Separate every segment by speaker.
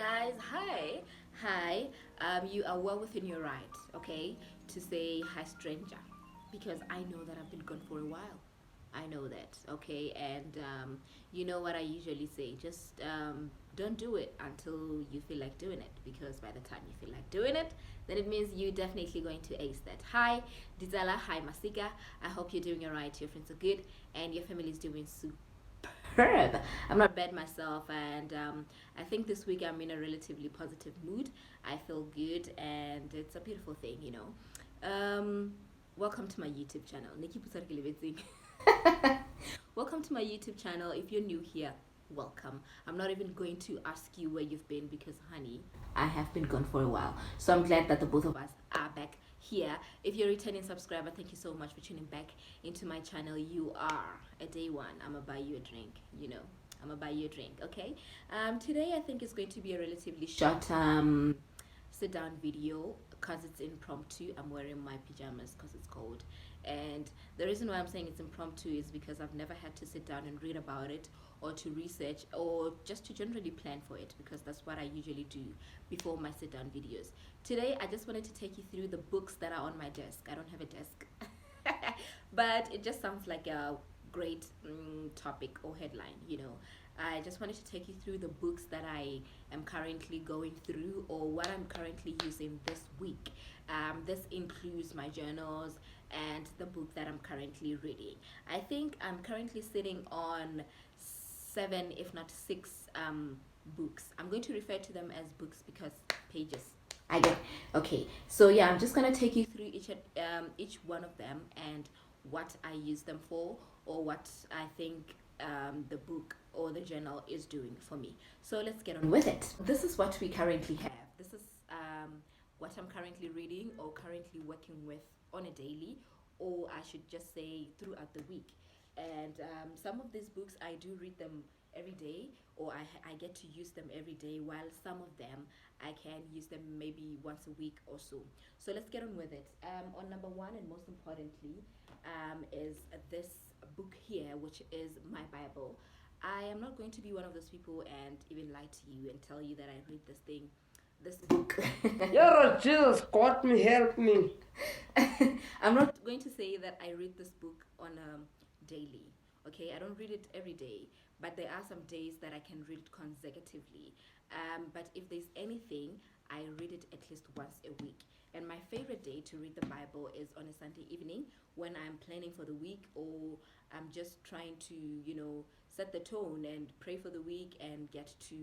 Speaker 1: guys. Hi. You are well within your right, okay, to say hi, stranger, because I know that I've been gone for a while. I know that, okay, and you know what I usually say: just don't do it until you feel like doing it, because by the time you feel like doing it, then it means you're definitely going to ace that. Hi, Dizala. Hi, Masika. I hope you're doing alright. Your friends are good, and your family is doing super superb. I'm not bad myself, and I think this week I'm in a relatively positive mood. I feel good, and it's a beautiful thing, you know. Welcome to my YouTube channel. Nikki Pusarkilibetzing. Welcome to my YouTube channel. If you're new here, welcome. I'm not even going to ask you where you've been because, honey, I have been gone for a while. So I'm glad that the both of us are back here. If you're a returning subscriber, thank you so much for tuning back into my channel. You are a day one. I'm gonna buy you a drink, you know. I'm gonna buy you a drink, okay? Today I think it's going to be a relatively short sit down video because it's impromptu. I'm wearing my pajamas because it's cold, and the reason why I'm saying it's impromptu is because I've never had to sit down and read about it or to research or just to generally plan for it, because that's what I usually do before my sit down videos. Today I just wanted to take you through the books that are on my desk. I don't have a desk, but it just sounds like a great topic or headline, you know. I just wanted to take you through the books that I am currently going through or what I'm currently using this week. This includes my journals and the book that I'm currently reading. I think I'm currently sitting on seven, if not six, books. I'm going to refer to them as books because pages. I get okay. So yeah, I'm just gonna take you through each one of them and what I use them for, or what I think the book or the journal is doing for me. So let's get on with it. This is what we currently have. This is what I'm currently reading or currently working with on a daily, or I should just say throughout the week. And some of these books I do read them every day, or I get to use them every day, while some of them I can use them maybe once a week or so. So let's get on with it. On number one, and most importantly, is this book here, which is my Bible. I am not going to be one of those people and even lie to you and tell you that I read this book.
Speaker 2: Yeah, Jesus, God me, help me.
Speaker 1: I'm not going to say that I read this book on daily. Okay, I don't read it every day, but there are some days that I can read it consecutively. But if there's anything, I read it at least once a week. And my favorite day to read the Bible is on a Sunday evening when I'm planning for the week, or I'm just trying to, you know, set the tone and pray for the week and get to,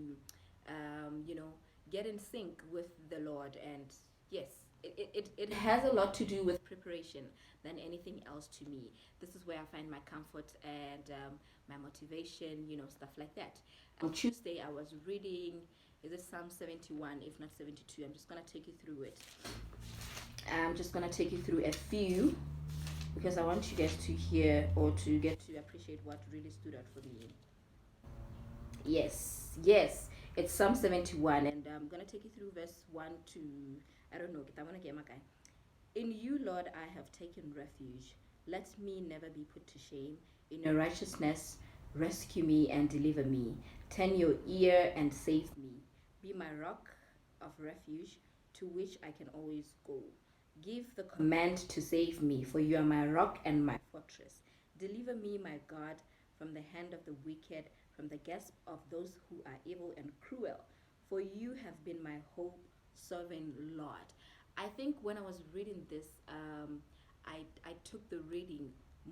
Speaker 1: you know, get in sync with the Lord. And yes, it has a lot to do with preparation than anything else to me. This is where I find my comfort and my motivation, you know, stuff like that. On Tuesday, I was reading, is it Psalm 71, if not 72? I'm just going to take you through it. I'm just going to take you through a few because I want you guys to hear or to get to appreciate what really stood out for me. Yes, it's Psalm 71, and I'm going to take you through verse 1 to, I don't know, in you, Lord, I have taken refuge. Let me never be put to shame. In your righteousness, rescue me and deliver me. Turn your ear and save me. Be my rock of refuge to which I can always go. Give the command to save me, for you are my rock and my fortress. Deliver me, my God, from the hand of the wicked, from the grasp of those who are evil and cruel. For you have been my hope, sovereign Lord. I think when I was reading this, I took the reading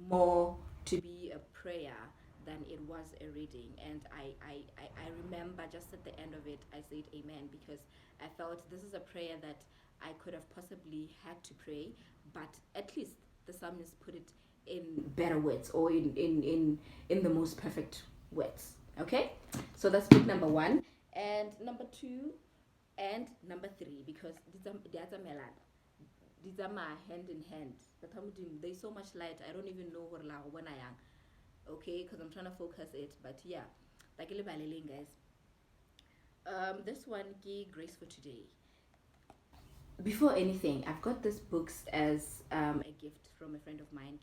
Speaker 1: more to be a prayer than it was a reading. And I remember just at the end of it, I said amen, because I felt this is a prayer that I could have possibly had to pray, but at least the psalmist put it in better words, or in the most perfect words. Okay? So that's book number one. And number two and number three, because these are my hand in hand. But there's so much light, I don't even know when I am. Okay, because I'm trying to focus it. But yeah, like guys. This one, Grace for Today. Before anything, I've got these books as a gift from a friend of mine,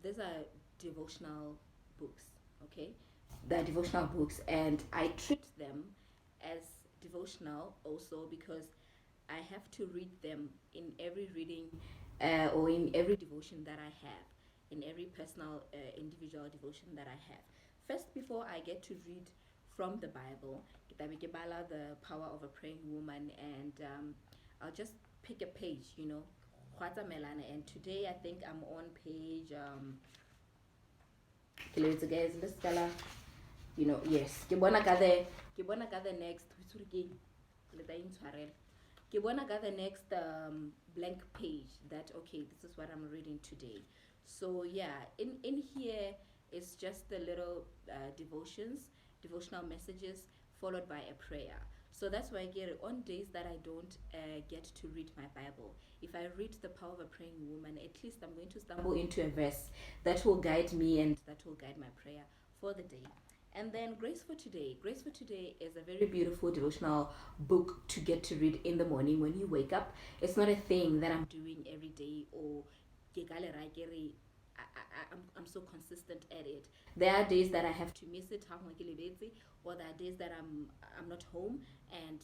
Speaker 1: these are devotional books, okay? the devotional books, and I treat them as devotional also because I have to read them in every reading or in every devotion that I have, in every personal individual devotion that I have. First, before I get to read from the Bible, the power of a praying woman, and I'll just pick a page, and today I think I'm on page guys, let's color, yes, ke bona ka the next the next blank page that okay, this is what I'm reading today. So yeah, in here it's just the little devotional messages followed by a prayer. So that's why I get it on days that I don't get to read my Bible. If I read the power of a praying woman, at least I'm going to stumble into a verse that will guide me and that will guide my prayer for the day. And then Grace for Today. Grace for Today is a very beautiful devotional book to get to read in the morning when you wake up. It's not a thing that I'm doing every day or I'm so consistent at it. There are days that I have to miss it, or there are days that I'm not home, and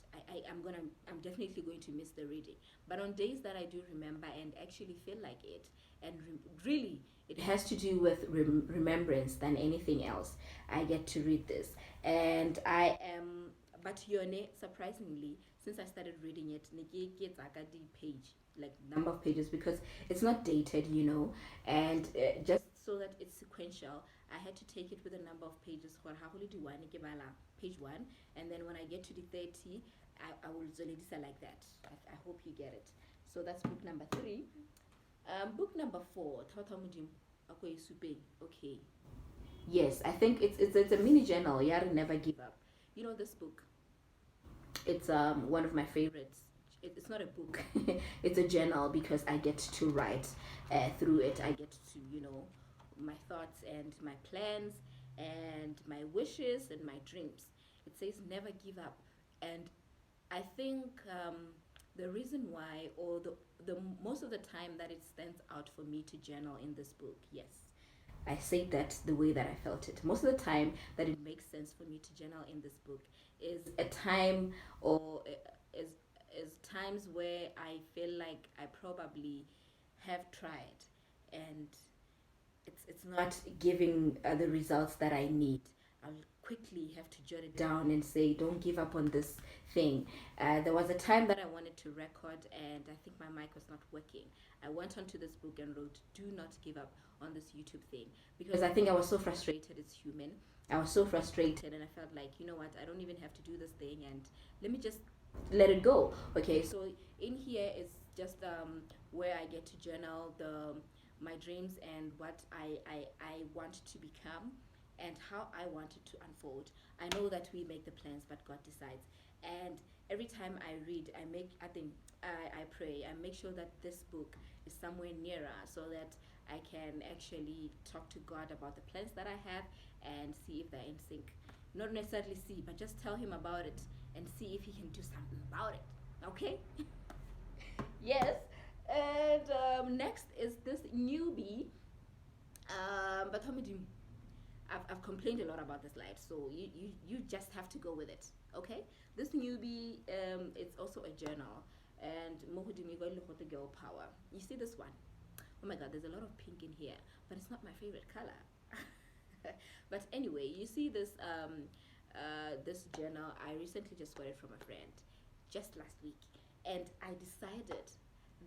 Speaker 1: I'm definitely going to miss the reading. But on days that I do remember and actually feel like it, and really it has to do with remembrance than anything else, I get to read this, and I am. But Yone, surprisingly, since I started reading it, gets page, like number of pages, because it's not dated, and just so that it's sequential, I had to take it with a number of pages. Page 1, and then when I get to the 30, I will zoledisa like that. I hope you get it. So that's book number 3. Book number 4, okay. Yes, I think it's a mini journal. Yari Never Give Up. You know this book. It's one of my favorites. It's not a book. It's a journal because I get to write through it. I get to, my thoughts and my plans and my wishes and my dreams. It says never give up. And I think the reason why, or the most of the time that it stands out for me to journal in this book, yes, I say that the way that I felt it. Most of the time that it makes sense for me to journal in this book is a time or is times where I feel like I probably have tried and it's not giving the results that I need. I'll quickly have to jot it down and say, don't give up on this thing. There was a time that I wanted to record and I think my mic was not working. I went onto this book and wrote, do not give up on this YouTube thing, because I think I was so frustrated. It's human. I was so frustrated and I felt like, you know what, I don't even have to do this thing and let me just let it go. Okay, so in here it's just where I get to journal my dreams and what I want to become and how I want it to unfold. I know that we make the plans, but God decides. And every time I read, I pray, I make sure that this book is somewhere nearer so that I can actually talk to God about the plans that I have and see if they're in sync. Not necessarily see, but just tell Him about it and see if He can do something about it. Okay? Yes. And next is this newbie. But I've complained a lot about this light, so you just have to go with it. Okay? This newbie, it's also a journal, and girl power. You see this one? Oh my God, there's a lot of pink in here, but it's not my favorite color. But anyway, you see this this journal. I recently just got it from a friend, just last week, and I decided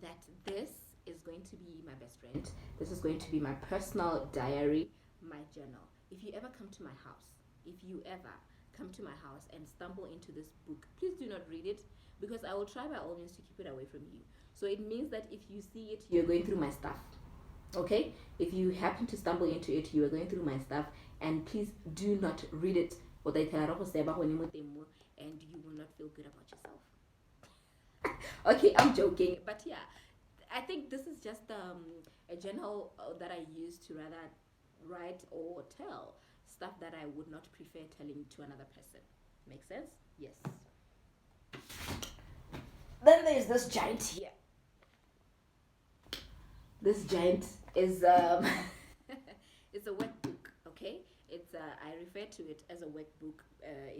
Speaker 1: that this is going to be my best friend. This is going to be my personal diary, my journal. If you ever come to my house and stumble into this book, please do not read it, because I will try by all means to keep it away from you. So it means that if you see it, you're going through my stuff. Okay? If you happen to stumble into it, you are going through my stuff, and please do not read it, and you will not feel good about yourself. Okay, I'm joking, but yeah, I think this is just a journal that I use to rather write or tell stuff that I would not prefer telling to another person. Make sense? Yes. Then there's this giant here. This giant is it's a workbook. Okay, it's I refer to it as a workbook.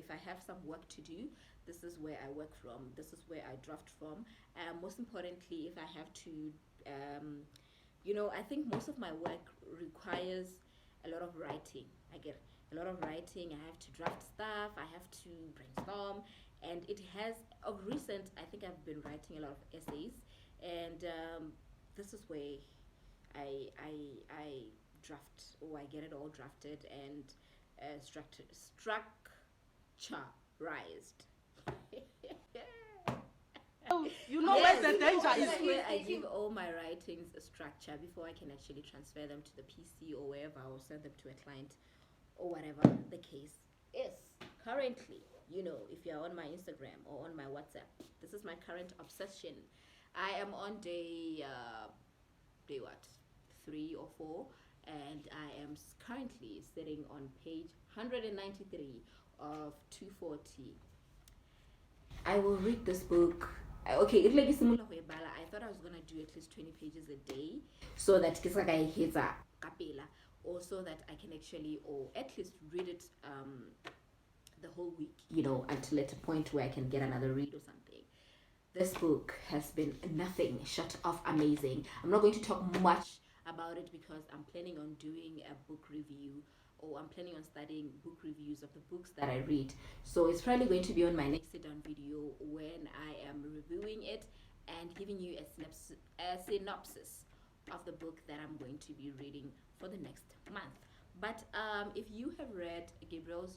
Speaker 1: If I have some work to do, this is where I work from. This is where I draft from. Most importantly, if I have to, I think most of my work requires a lot of writing. I get a lot of writing. I have to draft stuff. I have to brainstorm, and it has of recent. I think I've been writing a lot of essays, and this is where I draft, or I get it all drafted and structurized.
Speaker 3: You know
Speaker 1: Yes,
Speaker 3: where the danger
Speaker 1: this is
Speaker 3: is.
Speaker 1: where I give all my writings a structure before I can actually transfer them to the PC or wherever, or send them to a client or whatever the case is. Currently, if you're on my Instagram or on my WhatsApp, this is my current obsession. I am on day what, 3 or 4, and I am currently sitting on page 193 of 240. I will read this book. Okay, it's like similar way, but I thought I was gonna do at least 20 pages a day, so that I hit a capella, or so that I can actually, or at least read it the whole week, until at a point where I can get another read or something. This book has been nothing short of amazing. I'm not going to talk much about it because I'm planning on doing a book review, or I'm planning on studying book reviews of the books that I read. So it's probably going to be on my next sit down video when I am reviewing it and giving you a synopsis of the book that I'm going to be reading for the next month. But if you have read Gabriel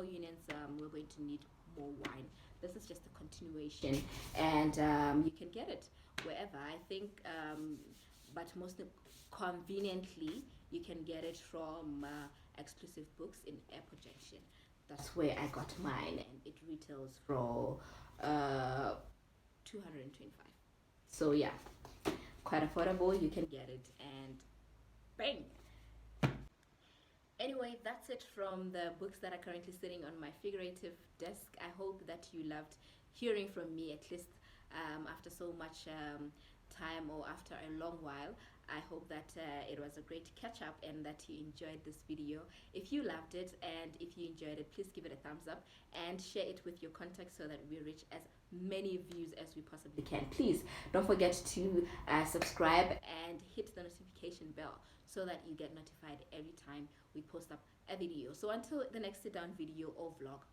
Speaker 1: Union's We're Going to Need More Wine, this is just a continuation, and you can get it wherever, I think, but most conveniently you can get it from Exclusive Books in Airport Junction. That's where I got mine, and it retails for 225. So yeah, quite affordable. You can get it, and bang. Anyway, that's it from the books that are currently sitting on my figurative desk. I hope that you loved hearing from me, at least after so much time, or after a long while. I hope that it was a great catch up and that you enjoyed this video. If you loved it and if you enjoyed it, please give it a thumbs up and share it with your contacts so that we reach as many views as we possibly can. Please don't forget to subscribe and hit the notification bell so that you get notified every time we post up a video. So until the next sit down video or vlog,